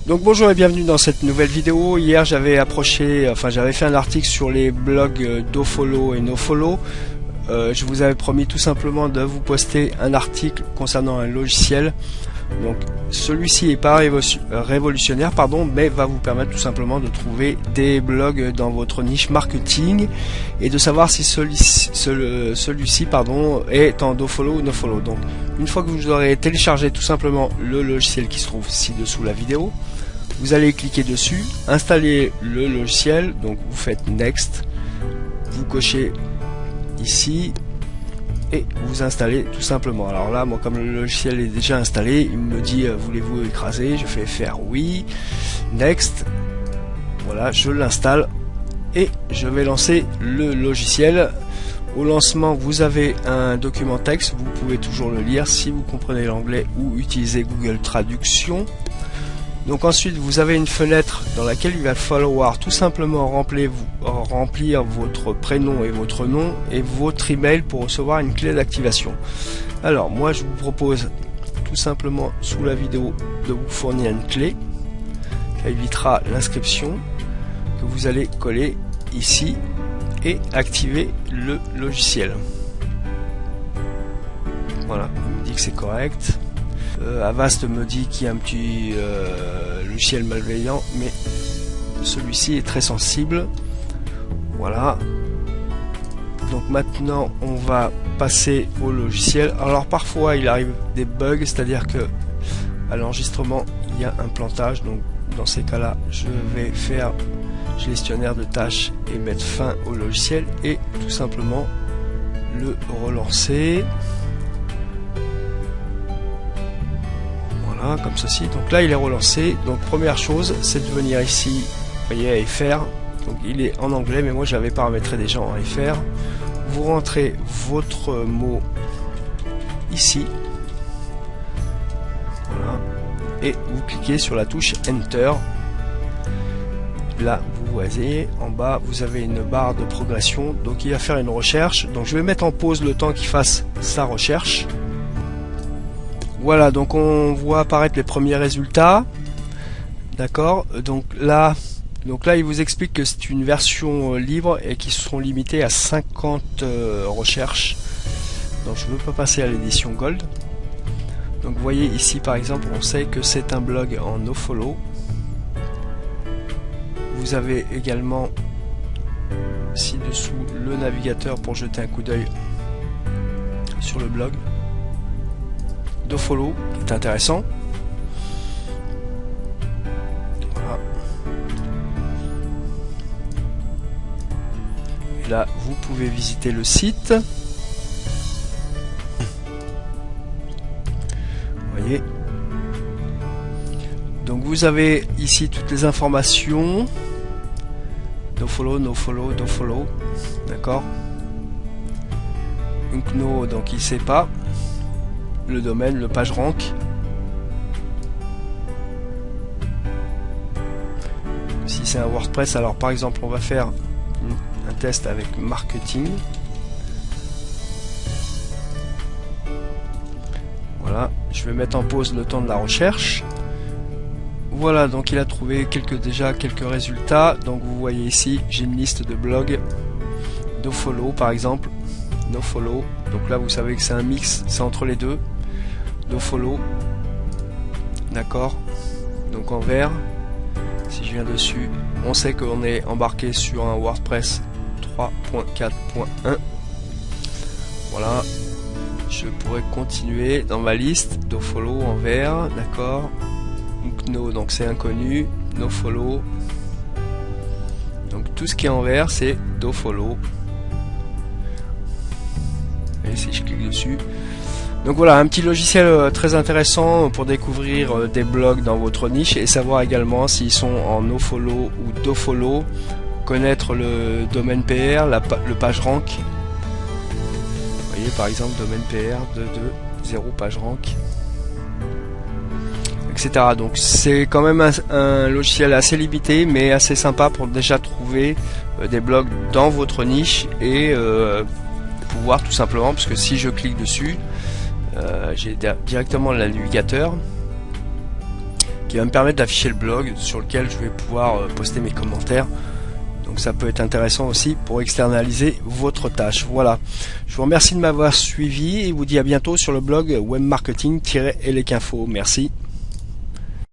Donc bonjour et bienvenue dans cette nouvelle vidéo. Hier j'avais fait un article sur les blogs dofollow et nofollow. Je vous avais promis tout simplement de vous poster un article concernant un logiciel. Donc celui-ci est pas révolutionnaire, mais va vous permettre tout simplement de trouver des blogs dans votre niche marketing et de savoir si celui-ci est en dofollow ou nofollow. Donc une fois que vous aurez téléchargé tout simplement le logiciel qui se trouve ci-dessous la vidéo, vous allez cliquer dessus, installer le logiciel, donc vous faites Next, vous cochez ici et vous installez tout simplement. Alors là, moi comme le logiciel est déjà installé, il me dit voulez-vous écraser, je fais faire oui, Next, voilà, je l'installe et je vais lancer le logiciel. Au lancement, vous avez un document texte, vous pouvez toujours le lire si vous comprenez l'anglais ou utiliser Google Traduction. Donc ensuite vous avez une fenêtre dans laquelle il va falloir tout simplement remplir votre prénom et votre nom et votre email pour recevoir une clé d'activation. Alors moi je vous propose tout simplement sous la vidéo de vous fournir une clé qui évitera l'inscription que vous allez coller ici et activer le logiciel. Voilà, il me dit que c'est correct. Avast me dit qu'il y a un petit logiciel malveillant, mais celui-ci est très sensible. Voilà. Donc maintenant on va passer au logiciel. Alors parfois il arrive des bugs, c'est-à-dire que à l'enregistrement il y a un plantage. Donc dans ces cas-là, je vais faire gestionnaire de tâches et mettre fin au logiciel et tout simplement le relancer. Voilà, comme ceci. Donc là il est relancé. Donc première chose, c'est de venir ici, vous voyez, à FR. Donc il est en anglais, mais moi j'avais paramétré déjà en FR. Vous rentrez votre mot ici. Voilà. Et vous cliquez sur la touche Enter. Là, vous voyez, en bas, vous avez une barre de progression. Donc il va faire une recherche. Donc je vais mettre en pause le temps qu'il fasse sa recherche. Voilà, donc on voit apparaître les premiers résultats. D'accord. Donc là, il vous explique que c'est une version libre et qui seront limitées à 50 recherches. Donc je ne veux pas passer à l'édition Gold. Donc vous voyez ici par exemple, on sait que c'est un blog en nofollow. Vous avez également ci-dessous le navigateur pour jeter un coup d'œil sur le blog dofollow, qui est intéressant. Voilà. Et là, vous pouvez visiter le site. Vous voyez. Donc vous avez ici toutes les informations. Dofollow, nofollow, dofollow. D'accord. Unknow, donc il sait pas. Le domaine, le PageRank. Si c'est un WordPress, alors par exemple on va faire un test avec marketing. Voilà, je vais mettre en pause le temps de la recherche. Voilà, donc il a trouvé déjà quelques résultats. Donc vous voyez ici, j'ai une liste de blogs dofollow par exemple, nofollow. Donc là vous savez que c'est un mix, c'est entre les deux. Dofollow, d'accord. Donc en vert, si je viens dessus, on sait qu'on est embarqué sur un WordPress 3.4.1. Voilà, je pourrais continuer dans ma liste. Dofollow en vert, d'accord. Unknow, donc c'est inconnu. Nofollow, donc tout ce qui est en vert c'est dofollow. Et si je clique dessus, donc voilà, un petit logiciel très intéressant pour découvrir des blogs dans votre niche et savoir également s'ils sont en nofollow ou dofollow, connaître le domaine PR, le PageRank. Vous voyez par exemple domaine PR 220 PageRank, etc. Donc c'est quand même un logiciel assez limité mais assez sympa pour déjà trouver des blogs dans votre niche et pouvoir tout simplement, parce que si je clique dessus, j'ai directement le navigateur qui va me permettre d'afficher le blog sur lequel je vais pouvoir poster mes commentaires. Donc ça peut être intéressant aussi pour externaliser votre tâche. Voilà. Je vous remercie de m'avoir suivi et vous dis à bientôt sur le blog webmarketing-elecinfo. Merci.